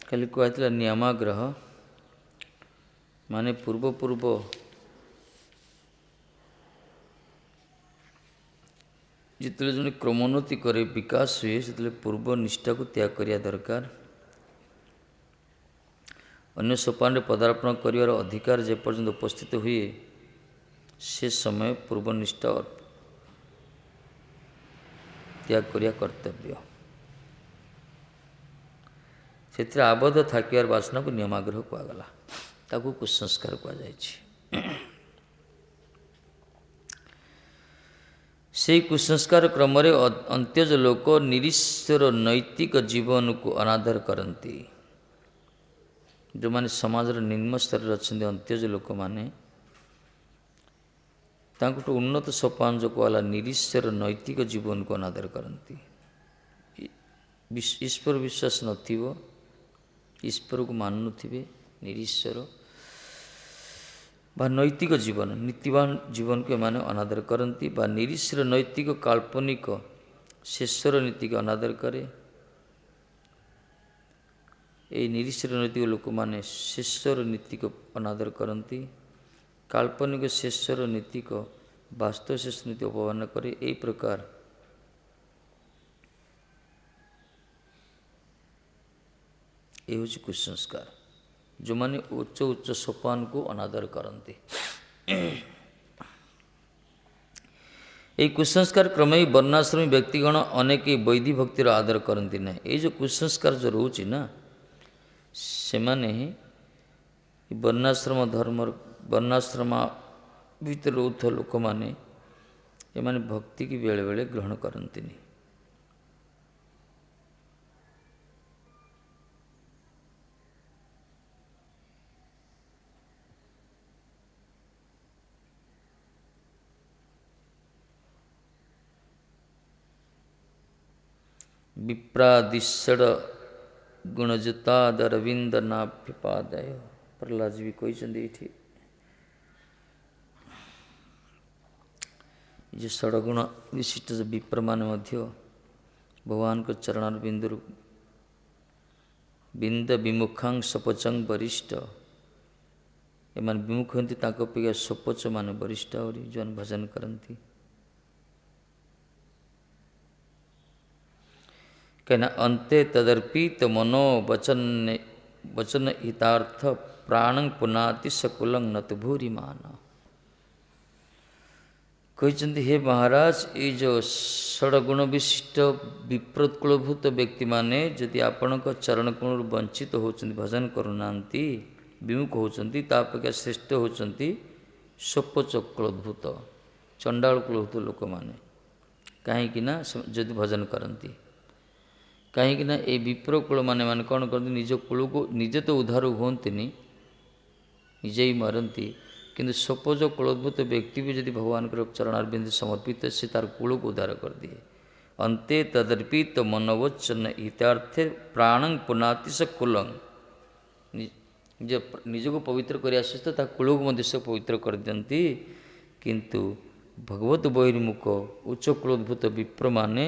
खाली कहला नियमाग्रह माने पूर्व पूर्व जिते जन क्रमोन्नति करे विकास हुए से पूर्व निष्ठा को त्याग करिया दरकार। अन्य सोपान पदार्पण कर अधिकार जेपर्यंत उपस्थित हुए से समय पूर्व निष्ठा त्याग करिया कर्तव्य। से आबद्ध थाकियार वासना को नियमाग्रह कहगला ताकू कुसंस्कार कहुई। से कुसंस्कार क्रम अंत्यज लोक निरीश्वर नैतिक जीवन को अनादर करती। जो माने समाज निम्न स्तर अच्छा अंत्यज लोक मैंने उन्नत सोपान जो कहला निरीश्वर नैतिक जीवन को अनादर करती। ईश्वर विश्वास नथिबो ईश्वर को मानु थे निरीश्वर बा नैतिक जीवन नीतिवान जीवन को एमाने अनादर करती बा निरीश्वर नैतिक काल्पनिक शेषर नीति को अनादर करे। ये निरीश्वर नैतिक लोक माने शेषर नीति को अनादर करती काल्पनिक शेषर नीति को वास्तव शेष नीति अपमान करे। यही प्रकार ये हूँ कुसंस्कार जो माने उच्च उच्च सोपान को अनादर करते। ये कुसंस्कार क्रम ही वर्णाश्रमी व्यक्तिगण अनेक वैधि भक्तिर आदर करती ना। ये जो कुसंस्कार जो रोचे ना से माने वर्णाश्रम धर्म वर्णाश्रम भीतर रोथ लोक माने ये माने भक्ति की बेले बेले ग्रहण करती नहीं। विप्रादिषड गुणजुतादरविंद नाभ्यपादय प्रहलाद जी भी कहते ये षडगुण विशिष्ट जो विप्र मान भगवान को चरण बिंदु बिंद विमुखांग सपचंग वरिष्ठ एमान विमुख होती अपेक्षा सपच मान वरिष्ठ और जो भजन करती। कहना अंते तदर्पित मनो वचन हितार्थ प्राणं पुनाति सकुलं न तो भूरिमान। कहते हे महाराज ये जो षडगुण विशिष्ट विप्रोत्कुलभूत व्यक्ति माने यदि आपण चरण कोण वंचित होचंती भजन करूना विमुख होचंती तापेक्षा श्रेष्ठ होचंती सपोच कुलभूत चंडाल कुलभूत लोक माने कहीं ना जदि भजन करती कहीं ये विप्र कुल माने कौन करते निज कुल को निजे तो उद्धार हुंती निजे ही मरती किंतु सपोज कुलोद्भूत व्यक्ति भी यदि भगवान के चरणारविंद समर्पित से तार कुल को उद्धार कर दिए। अंते तदर्पित मनोवचन हितार्थे प्राणं पुनाति स कुलं निज को पवित्र कर आसता कुल को मध्य से पवित्र कर दियंती किंतु भगवत बहिर्मुख उच्च कुलोद्भूत विप्र माने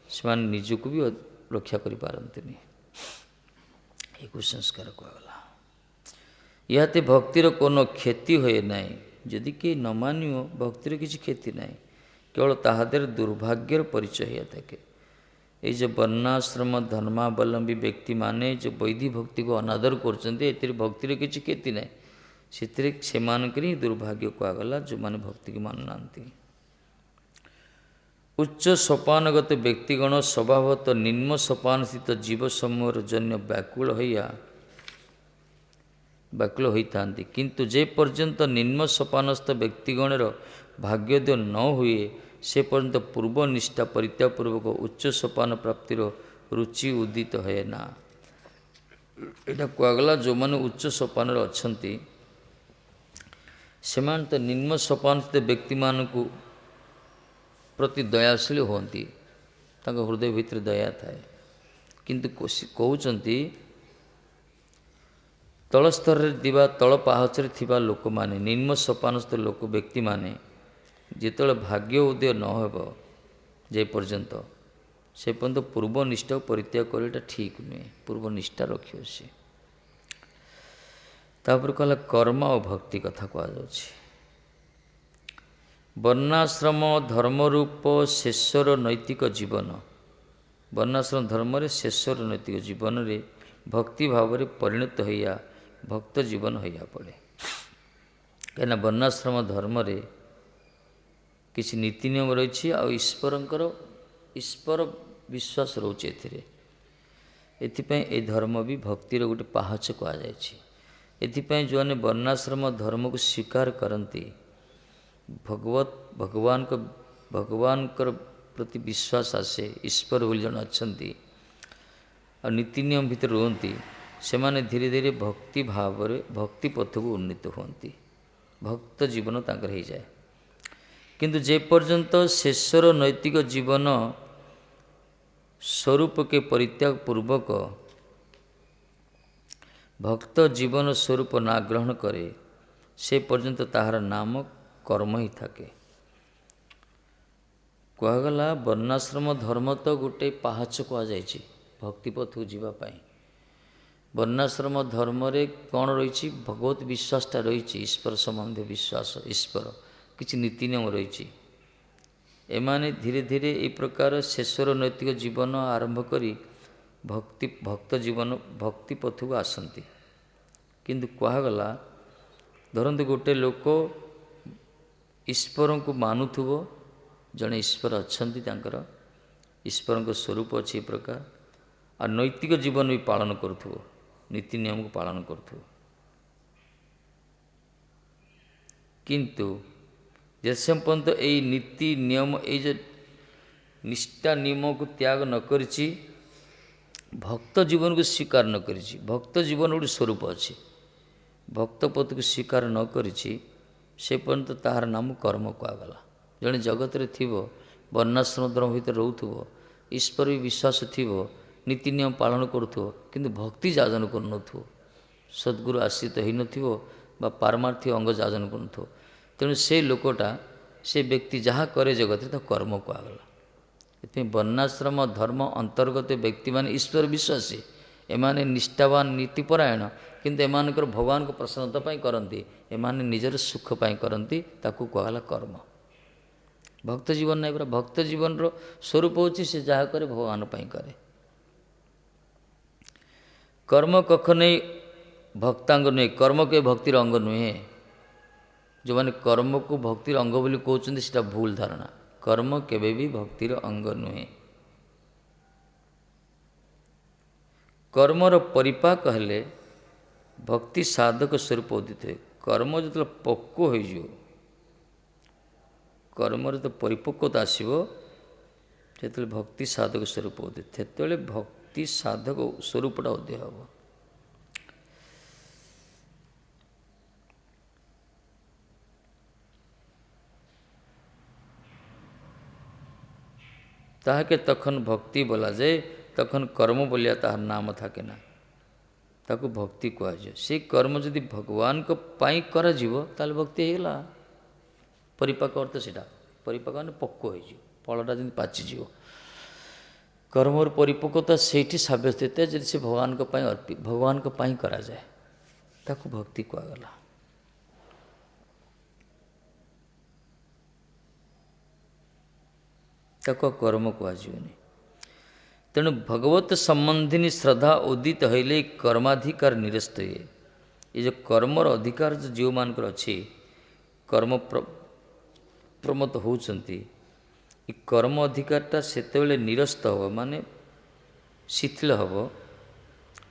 से निजक भी रक्षा करि पारंती नहीं। कुसंस्कार कहला याते भक्तिर कोनो क्षति हुए नाई यदि कहीं न मानियो भक्तिर किसी क्षति नाई केवल ताहादेर दुर्भाग्यर परिचय है थाके। ये जो वर्णाश्रम धर्मावलंबी व्यक्ति माने जो वैधि भक्ति को अनादर कर भक्तिर किसी क्षति नाई से दुर्भाग्य कहगला जो माने भक्ति की मानुना। उच्च सोपानगत व्यक्तिगण स्वभावतः निम्न सोपान स्थित जीव समूह जन्य व्याकुल होता किंतु जे पर्यंत निम्न सोपानस्थ व्यक्तिगणर भाग्योदय न हुए से पर्यंत पूर्व निष्ठा परित्यागपूर्वक उच्च सोपान प्राप्तिर रुचि उदित है ना। यहाँ कहगला जो मैंने उच्च सोपान अच्छा से तो निम्न सोपान स्थित व्यक्ति मान को प्रति दयाशील होती हृदय भितर दया थाए किंतु कहते तल स्तर दिवा तल पाहचरे थिबा लोक माने निम्न सोपानस्थ लोक व्यक्ति माने जिते भाग्य उदय न हो जे पर्यंत से पर्यंत पूर्व निष्ठा परित्याग करटा ठीक नुहे। पूर्व निष्ठा रखियो से। तापर कहला कर्म और भक्ति कथा कहुच्छे। वर्णाश्रम धर्म रूप शेषर नैतिक जीवन, वर्णाश्रम धर्म शेषर नैतिक जीवन रे भक्ति भाव में परिणत होइया भक्त जीवन होइया पड़े। कहीं वर्णाश्रम धर्म रे किसी नीति नियम रही ईश्वर विश्वास रोचे एथिपाई ए धर्म भी भक्तिर गोटे पाहाच कहुच्छे। जो मैंने वर्णाश्रम धर्म को स्वीकार करती भगवान प्रति विश्वास आसे, ईश्वर बोली जन अच्छा और नीति नियम भितर रुहति से माने धीरे धीरे भक्ति भाव भक्ति पथ को उन्नीत होती, भक्त जीवन तांकर हो जाए। किंतु जे पर्यंत शेषर नैतिक जीवन स्वरूप के परित्याग पूर्वक भक्त जीवन स्वरूप ना ग्रहण करे से पर्यंत ताहार नाम कर्म ही थाके। कहगला वर्णाश्रम धर्म तो गोटे पाहाच कहुच्छे भक्ति पथ को जीवाई। वर्णाश्रम धर्म रे कौन रही भगवत विश्वासटा रही, ईश्वर संबंधी विश्वास, ईश्वर किसी नीति नियम रही। एमाने धीरे धीरे ये प्रकार शेषर नैतिक जीवन आरंभ करी भक्त जीवन भक्ति पथ को आसती। किंतु कहगला धरतु गोटे लोक ईश्वर को मानुथुवो, जड़े ईश्वर अच्छा ईश्वर स्वरूप अच्छी प्रकार आ नैतिक जीवन भी पालन करुथुवो, नीति नियम को पालन करुथुवो। किंतु जैसे पर्यंत यही नीति नियम ये निष्ठा नियम को त्याग न करिछि, भक्त जीवन को स्वीकार न करिछि, भक्त जीवन गोटे स्वरूप अच्छी, भक्त पथ को स्वीकार न करिछि से पर्यंत ताहार नाम कर्म कहगला। जड़े जगत रे थिवो वर्णाश्रम धर्म भितर रोथुवो, ईश्वर भी विश्वास थिवो, नीति नियम पालन करुथुवो, किंतु भक्ति जाजन करुनथुवो, सद्गुरु आश्रित हो नथिवो बा पारमार्थिक अंग जाजन करुनथुवो। तेणु से लोकटा से व्यक्ति जहाँ करे जगत तो कर्म कहगला। ये वर्णाश्रम धर्म अंतर्गत व्यक्ति मान ईश्वर विश्वासी, एमाने निष्ठावान नीतिपरायण, किंतु एमानकर भगवान को प्रसन्नता पाई करती, एमाने निजर सुख पाई करती, ताकू कहला कर्म। भक्त जीवन नहीं पूरा भक्त जीवन रो स्वरूप होची से जहाँ करे भगवान पाई करे। कर्म कख नहीं भक्तांग नुहे, कर्म के भक्तिर अंग नुहे। जो मैंने कर्म को भक्तिर अंग बोली कहते हैं भूल धारणा। कर्म केबे भी भक्तिर अंग नुहे। कर्मर परिपाक हेले भक्ति साधक स्वरूप उदित हुए। कर्म जो पक्व हो कर्मर तो परिपक्वता आसो जो भक्ति साधक स्वरूप उदित से भक्ति साधक स्वरूपटा उदय हम। ताके तखन भक्ति बोला जाए, तखन कर्म बोलिया ताहार नाम थाके ना, ताकू भक्ति कहुए। से कर्म जदि भगवान को पाई करा जीवो ताले भक्ति हेला। परिपाक अर्थ सेटा, परिपाक माने पक्व हो फलटा जमी पाचिज। कर्मर परिपक्वता सेठी सब्यस्त होता है जब से भगवान को पाई अर्पित भगवान को पाई करा जाए, ताकू भक्ति कहगला। ताको कर्म कहनी। तेणु भगवत संबंधिनी श्रद्धा उदित हईले कर्माधिकार निरस्त हुए। ये जो कर्मर अधिकार जो जीव मानकर अच्छी कर्म प्रमत होती, कर्म अधिकारटा सेतेबेले निरस्त हम माने शिथिल हम।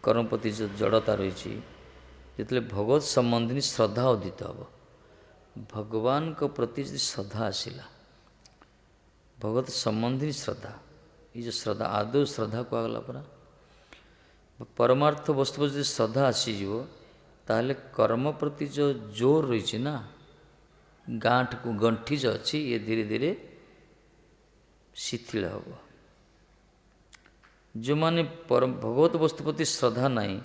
कर्म प्रति जो जड़ता रही जिते भगवत संबंधिनी श्रद्धा उदित हम, भगवान को प्रति श्रद्धा आसला, भगवत संबंधी श्रद्धा, ये जो श्रद्धा आदौ श्रद्धा कहगला परा परमार्थ वस्तु पर जो श्रद्धा आसीज ताहले कर्म प्रति जो जोर रही ना गांठ को गंठी जो अच्छी ये धीरे धीरे शिथिल हम। जो माने भगवत वस्तु प्रति श्रद्धा नहीं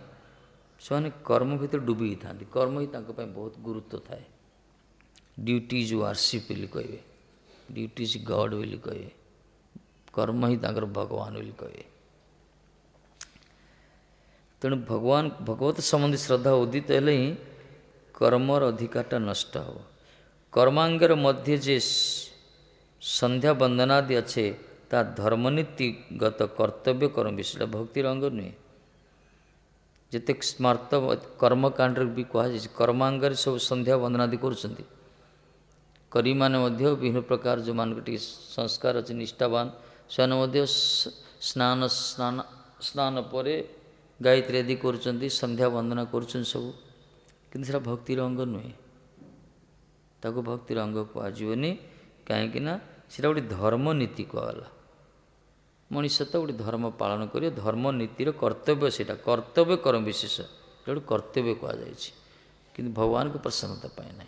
से माने कर्म भीतर डूबी था, कर्म ही बहुत गुरुत्व थाए। ड्यूटी जो वर्शिप कहे, ड्यूटी इज गॉड बोली कहे, कर्म ही तांकर भगवान बोली कहे। तेणु भगवान भगवत संबंधी श्रद्धा उदित हेले ही कर्मर अधिकारटा नष्ट हो। कर्मांगर मध्य जे संध्या बंदनादि अच्छे ता धर्मनीतिगत कर्तव्य कर्म विषय भक्तिर अंग नुहे। जिते स्मार्त कर्मकांड भी कहुई कर्मांगर सब संध्या बंदनादि करुँच करी माने विभिन्न प्रकार जो मान संस्कार अच्छे निष्ठावान से स्नान स्नान स्नान पर गायत्री आदि करुँच संध्या वंदना करुँच सब कि भक्तिर अंग नुहे। ताको भक्तिर अंग कहनी कहीं से गोटे धर्म नीति कहला। मनीष तो गोटे धर्म पालन कर धर्म नीतिर कर्तव्य से कर्तव्य कर्म विशेष गोटे कर्तव्य कहुई कि भगवान को प्रसन्नता पाए ना।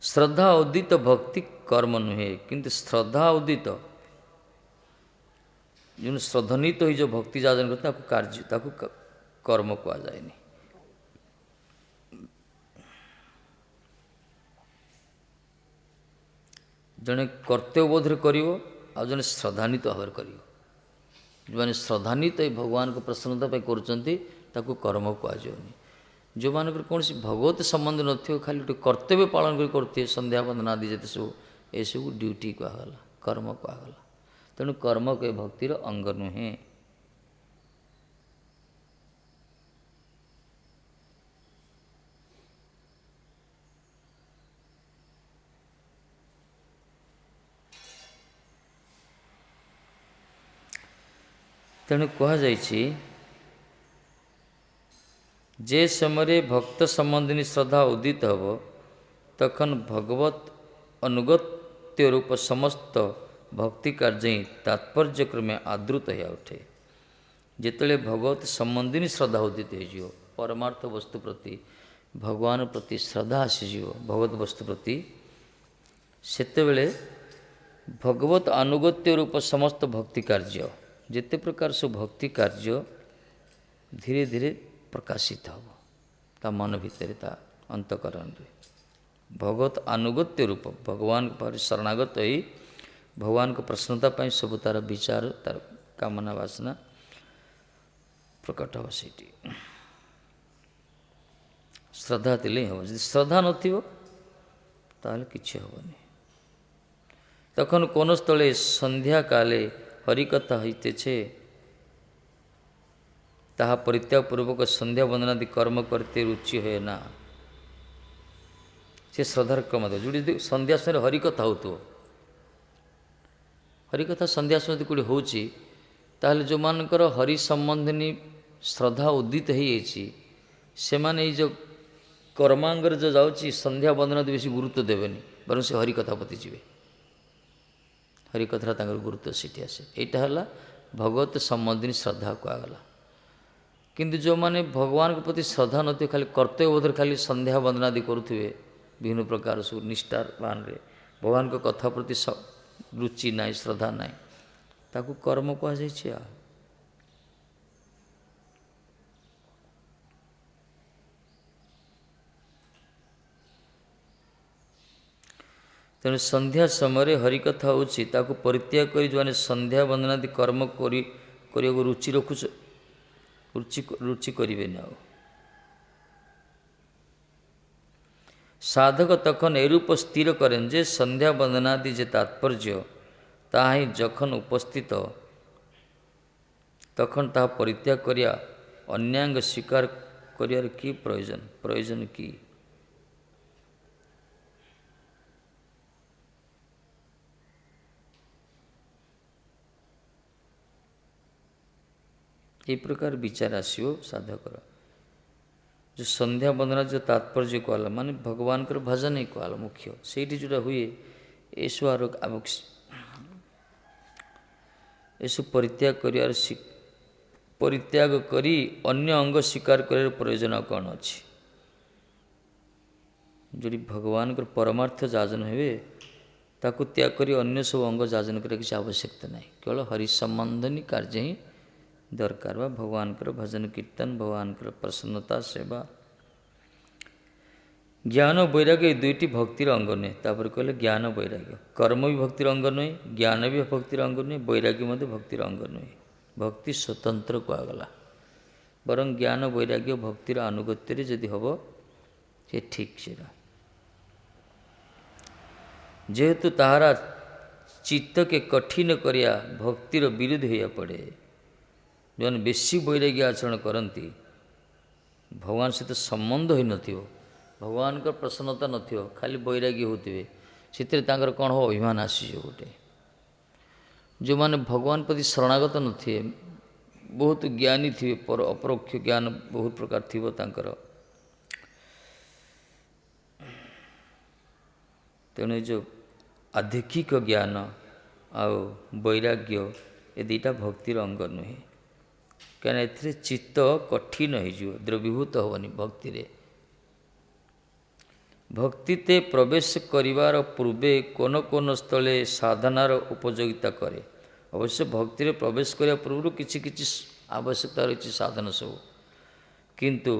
श्रद्धा उदित भक्ति कर्म नुहे किंतु श्रद्धा उदित जो श्रद्धनीत ही जो भक्ति जाजन करते कार्य ताकू कर्म कहुए। जड़े कर्तव्यबोध कर जड़े श्रद्धान्वित भाव कर जो मैंने श्रद्धान्वित भगवान को प्रसन्नता करुँच कर्म कहुनि। जो मान कौन भगवत संबंध न खाली गोटे कर्तव्य पालन करते संध्या वंदना आदि जिते सब ये सब ड्यूटी कहला कर्म कहला। तेणु कर्म के भक्तिर अंग नुहे। तेणु कहुई जे समय भक्त संबंधी श्रद्धा उदित हब तखन भगवत अनुगत्य रूप समस्त भक्ति कार्य ही तात्पर्य क्रमे आदृत हो उठे। जिते भगवत संबंधी श्रद्धा उदित हो परमार्थ वस्तु प्रति भगवान प्रति श्रद्धा आसीज भगवत वस्तु प्रति सेतेबेले भगवत अनुगत्य रूप समस्त भक्ति कार्य जिते प्रकार सब भक्ति कार्य धीरे धीरे प्रकाशित हो ता मन भितर ता अंतकरण भगवत अनुगत्य रूप भगवान पर शरणागत ही भगवान को प्रसन्नता पाई सब तार विचार तार कामना वासना प्रकट हो। सीटी श्रद्धा थिले हम श्रद्धा नथिबो ताले किछि हेबनी। तखन कोन स्थले संध्या काले हरिकथा होते ताहा परित्याग पूर्वक संध्या वंदनादि कर्म करते रुचि है ना। से श्रद्धार क्रम जो संध्या समय हरिकथा हो हरिकथा संध्या समय कौटे हो जो मानकर हरि संबंधिनी श्रद्धा उदित से माने जो कर्मांगर जो जाऊँगी संध्या वंदना बेसी गुरुत्व देवेनि बर से हरिकथा प्रति जीवे हरिकथा गुरुत्व सीटी आसे। यहाँ है भगवत संबंधी श्रद्धा कहगला। किंतु जो माने भगवान के प्रति श्रद्धा नथी खाली कर्तव्यबोध खाली संध्या वंदनादि करुवे विभिन्न प्रकार सब निष्ठावान रे भगवान को कथा प्रति रुचि ना श्रद्धा ना ताकू कर्म कहुई। तेणु संध्या समय हरिकथा होची ताकू परित्याग कर जो संध्या वंदनादि कर्म कर रुचि रखुच रुचि करें ना। साधक तखन एरूप स्थिर करें जे संध्या वंदनादि जे तात्पर्य ताहा ही जखन उपस्थित तखन ताहा परित्याग करिया अन्यांग स्वीकार करियार की प्रयोजन की। ये प्रकार विचार आसो साधकर जो संध्या वंदना जो तात्पर्य कहला माने भगवान कर भजन ही कहला मुख्य से जोटा हुए ऐसु परित्याग करी अन्य अंग स्वीकार कर प्रयोजन कौन अच्छी जोड़ी भगवान कर परमार्थ जाजन हुए ताकू त्याग करी अन्य सब अंग जाजन कर किसी आवश्यकता नहीं केवल हरि संबंधनी कार्य ही दरकार बा भगवान कर भजन कीर्तन भगवान कर प्रसन्नता सेवा ज्ञान वैराग्य दुईटी भक्तिर अंग नुहे तापर कहले ज्ञान वैराग्य कर्म भी भक्तिर अंग नुहे ज्ञान भी भक्तिर अंग नुहे वैराग्य मध्य भक्तिर अंग नुहे भक्ति स्वतंत्र कहगला बरं ज्ञान वैराग्य भक्तिर अनुगत्य जदि हम से ठीक से जेहेतु ताहारा चित्त के कठिन करिया भक्तिर विरुद्ध होया पड़े जो बेसी वैराग्य आचरण करती भगवान सहित संबंध हो नथियो भगवान का प्रसन्नता नथियो खाली वैराग्य होते से कौन हो अभिमान आसी गोटे जो माने भगवान प्रति शरणागत नथिए बहुत ज्ञानी थे पर अपरोक्ष ज्ञान बहुत प्रकार थी तेणु जो आध्यक्षिक ज्ञान आ वैराग्य ये दुईटा भक्तिर अंग नुहे कहीं ए चित्त कठिन हो द्रवीभूत हेनी भक्ति भक्ति प्रवेश करिवार पूर्वे कोन कोन स्थले साधनार उपयोगिता करे अवश्य भक्ति प्रवेश करने पूर्व किसी किसी आवश्यकता रही साधन सब किंतु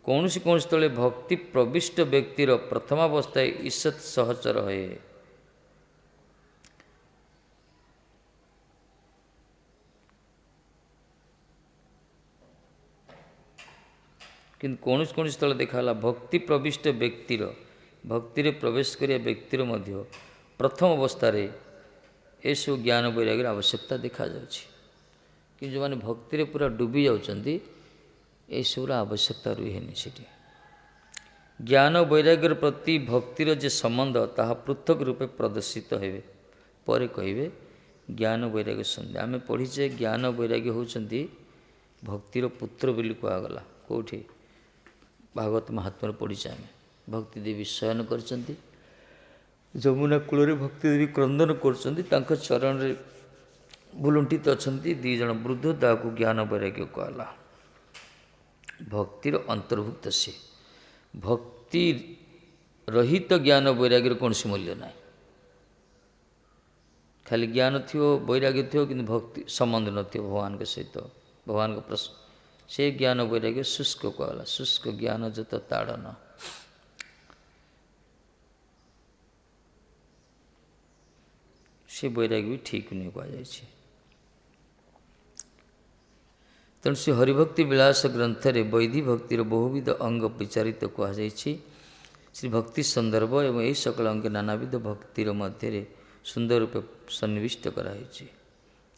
कौन सी कौन स्थले भक्ति प्रविष्ट व्यक्तिर प्रथमावस्था ईषत् सहचर है किंतु कौन स्थल देखा भक्ति प्रविष्ट व्यक्तिर भक्ति प्रवेश करिया व्यक्तिर मध्य प्रथम अवस्था ये सब ज्ञान वैराग्य आवश्यकता देखा जाउछि कि जो माने भक्ति पूरा डूबी जाउछंती ये सब आवश्यकता रुहेनि सेठी ज्ञान वैराग्य प्रति भक्तिर जे संबंध ताहा पृथक रूपे प्रदर्शित हेबे पर कहिबे ज्ञान वैराग्य संबंध आमे पढ़ीचे ज्ञान वैराग्य होउछंती भक्तिर पुत्र बोली कहगला कोठी भागवत महात्मा पढ़ीचे आमे भक्ति देवी शयन करचंती जमुना कूल भक्ति देवी क्रंदन कर चरण रे बुलुंठित अछंती दी जन वृद्ध ताकू ज्ञान वैराग्य कहला भक्तिर अंतर्भुक्त से भक्ति रहित ज्ञान वैराग्य कौन सी मूल्य ना खाली ज्ञान थी वैराग्य थी कि भक्ति संबंध न थी भगवान के सहित भगवान का प्रश्न से ज्ञान वैराग्य शुष्क कहला शुष्क ज्ञान जत ताड़न से वैराग्य भी ठीक नहीं कहुई तेणु से हरिभक्ति विलास ग्रंथ में वैधि भक्तिर बहुविध अंग विचारित कहुई श्री भक्ति संदर्भ एवं यही सकल अंग नानाविध भक्तिर मध्य सुंदर रूपे सन्निविष्ट कराई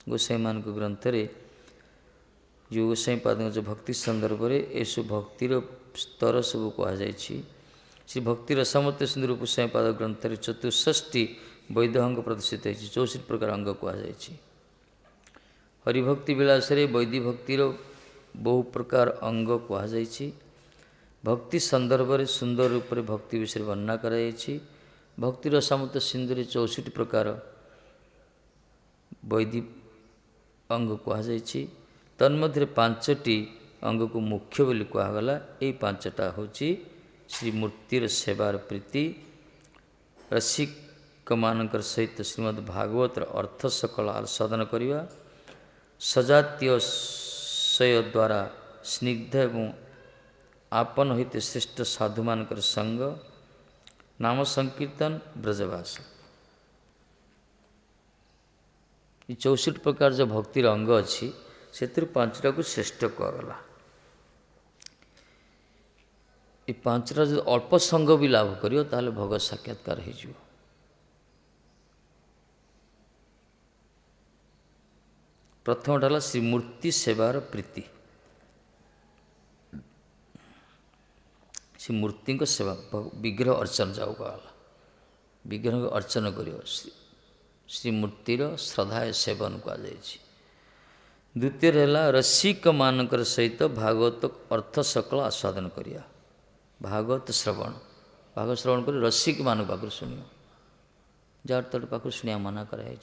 गोसाई मान ग्रंथ में जो गोसाई पाद जो भक्ति संदर्भ में यू भक्तिर स्तर सब कहुई श्री भक्ति रसामत सुंदर गोसाई पाद ग्रंथ में 64 वैध अंग प्रदर्शित है 64 प्रकार अंग कहुई हरिभक्ति विलास रे वैधि भक्तिर बहु प्रकार अंग कहुई भक्ति संदर्भ में सुंदर रूप से भक्ति विषय वर्णना कराई भक्ति रसामृत सिंधु 64 प्रकार वैधि अंग कहुई तन्मध्य 5टी अंग को मुख्य बोली कहगला यही 5टा हूँ श्री मूर्तिर सेवार प्रीति रसिक मानकर सहित श्रीमद् भागवत अर्थ सकल आस्वादन करवा सजातीय शय द्वारा स्निग्ध एवं आपन हित श्रेष्ठ साधु मानकर संग नाम संकीर्तन ब्रजवास 64 प्रकार जो भक्तिर अंग अच्छी से 5टा को श्रेष्ठ कहगला ये 5टा जो अल्प संग भी लाभ करियो ताले भगवत साक्षात्कार हो प्रथमटा है श्रीमूर्ति सेवार प्रीति श्री मूर्ति सेवा विग्रह अर्चन जाऊ कहला विग्रह अर्चन कर श्रीमूर्तिर श्रद्धा सेवन कहुई द्वितीय है रसिक मानकर सहित भागवत अर्थ सकल आस्वादन करिया भागवत श्रवण कर रसिक मान पाख शुणियो जार तट पाख शुणिया मना कराई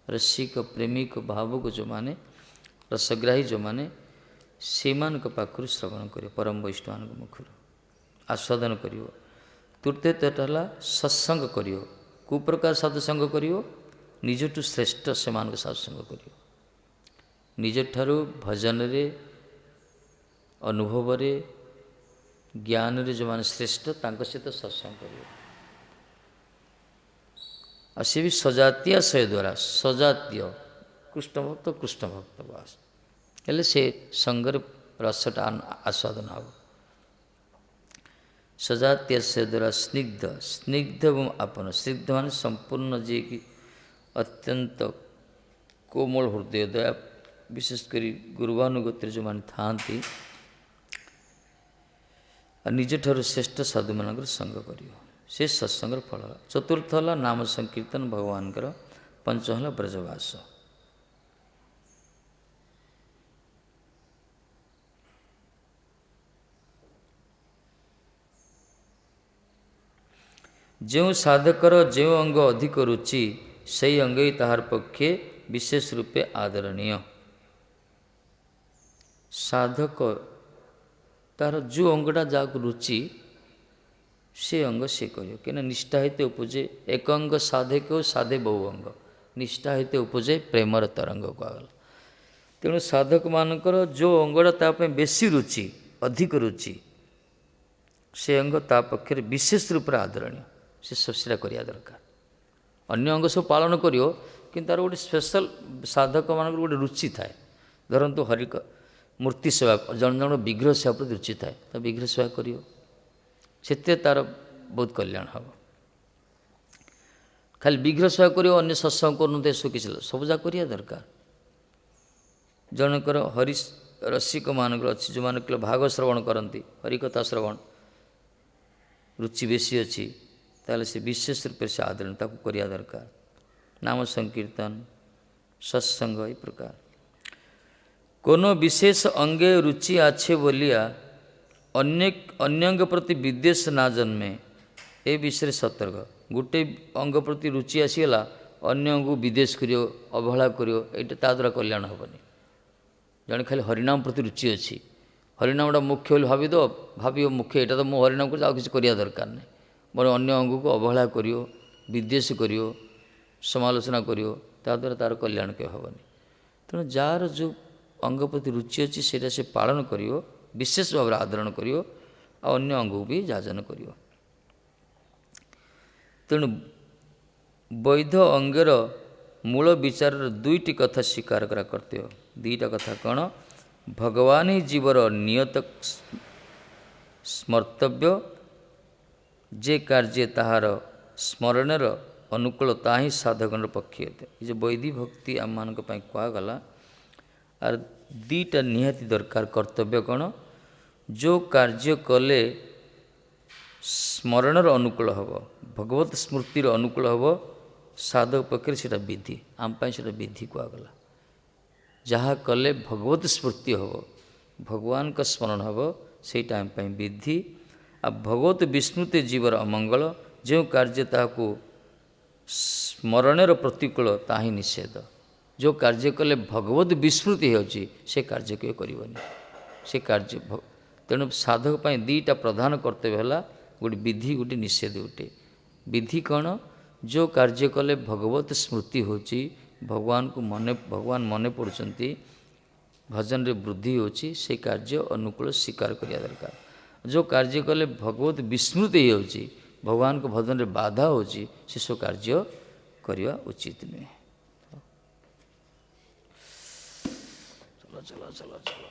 रसिक प्रेमिक भावुक जो माने रसग्राही जो माने से पाखु श्रवण कर परम वैष्णव मुखर आस्वादन कर तृतीयटा है सत्संग कर कुप्रकार साधुसंग कर निजठू श्रेष्ठ से साधुसंग कर निज ठारू भजन रे अनुभव रे ज्ञान रे जो माने श्रेष्ठ तांको सहित सत्संग करियो आ से भी सजातीय से द्वारा सजातीय कृष्ण भक्त बास हेले से संगर रसटा आस्वादन हो सजातीय से द्वारा स्निग्ध स्निग्ध एवं आपन स्निग्ध मान संपूर्ण जे कि अत्यंत कोमल हृदय दया विशेषकर गुरुवानुगत जो मान थांती निज ठारू श्रेष्ठ साधु मानकर संग करियो से सत्संगर फल चतुर्थ है नाम संकीर्तन भगवान पंच है ब्रजवास जो साधकर जो अंग अधिक रुचि से अंग ही ताहार पक्षे विशेष रूपे आदरणीय साधक तार जो अंगटा जाक रुचि से अंग से करियो कि निष्ठा हेते उपजे एक अंग साधे को साधे बहु अंग निष्ठा हेते उपजे प्रेमर तरंग कहगला तेणु साधक मानकर जो अंगटा ताप बेसी रुचि अधिक रुचि से अंग ता पक्षे विशेष रूप से आदरणीय से सबसेटा करिया दरकार अन्य अंग सब पालन करियो कि तार गोटे स्पेशल साधक मान गोटे रुचि थाए धरतु हरिक मूर्ति सेवा जन जन विग्रह सेवा प्रति रुचि थाए तो विग्रह सेवा करियो से तार बहुत कल्याण हम खाली विग्रह सेवा करियो अन्य सत्संग करूँ किसी सब जा करिया दरकार जनकर हरि रसिक मानक अच्छी जो मान भाग श्रवण करती हरिकथा श्रवण रुचि बेसी अच्छी ताले से विशेष रूप से आदरण ताकू करिया दरकार नाम संकीर्तन सत्संग ये प्रकार कोनो विशेष अंगे रुचि आछे बोलिया अन्यंग प्रति विद्वेष ना जन्मे ए विषय सतर्क गोटे अंग प्रति रुचि आसीगला अन्य अंग विद्वेष करियो अवहेला करियो एटा ता द्वारा कल्याण हेबनी जने खाली हरिनाम प्रति रुचि अच्छी हरिनामटा मुख्य बोली भावियो मुख्य एटा तो मो हरिनाम कर किसी करिया दरकार नहीं मोर अन्य अंग को अवहेला करियो विद्वेष करियो समालोचना करियो ता द्वारा तार कल्याण के हेबनी तेणु जार जो अंग प्रति रुचि अच्छी से पालन करियो विशेष भाव आदरण करियो आ अन्य अंग भी जाजन करियो तेणु वैध अंगेर मूल विचार दुईटी कथा स्वीकार करा कर्तव्य दुईटा कथा कौन भगवान ही जीवर नियत स्मर्तव्य जे कार्य ताहार स्मरणर अनुकूल ताही साधकन पक्षी होते ये वैधि भक्ति आम मान कहगला आर दीटा निहाती दरकार कर्तव्य कौन जो कार्य कले स्मरणर अनुकूल हम भगवत स्मृतिर अनुकूल हम साधक पक्षे से विधि आम से विधि कहगला जहाँ कले भगवत स्मृति हम भगवान का स्मरण हम से आम विधि आ भगवत विस्मृति जीवर अमंगल जो कार्य ताकू स्मरणर प्रतिकूल ताही निषेध जो कार्य कले भगवत विस्मृति होची से कार्य के करबनी से कार्य तेणु साधक पाई दीटा प्रधान कर्तव्य है गोटे विधि गोटे निषेध गोटे विधि कौन जो कार्य कले भगवत स्मृति होची भगवान को भगवान मन पड़ुंट भजन रे वृद्धि होची से कार्य अनुकूल स्वीकार करिया दरकार जो कार्य कले भगवत विस्मृति होची भगवान को भजन रे बाधा होची से सब कार्य करवा उचित नुहे चलो चलो चलो चलो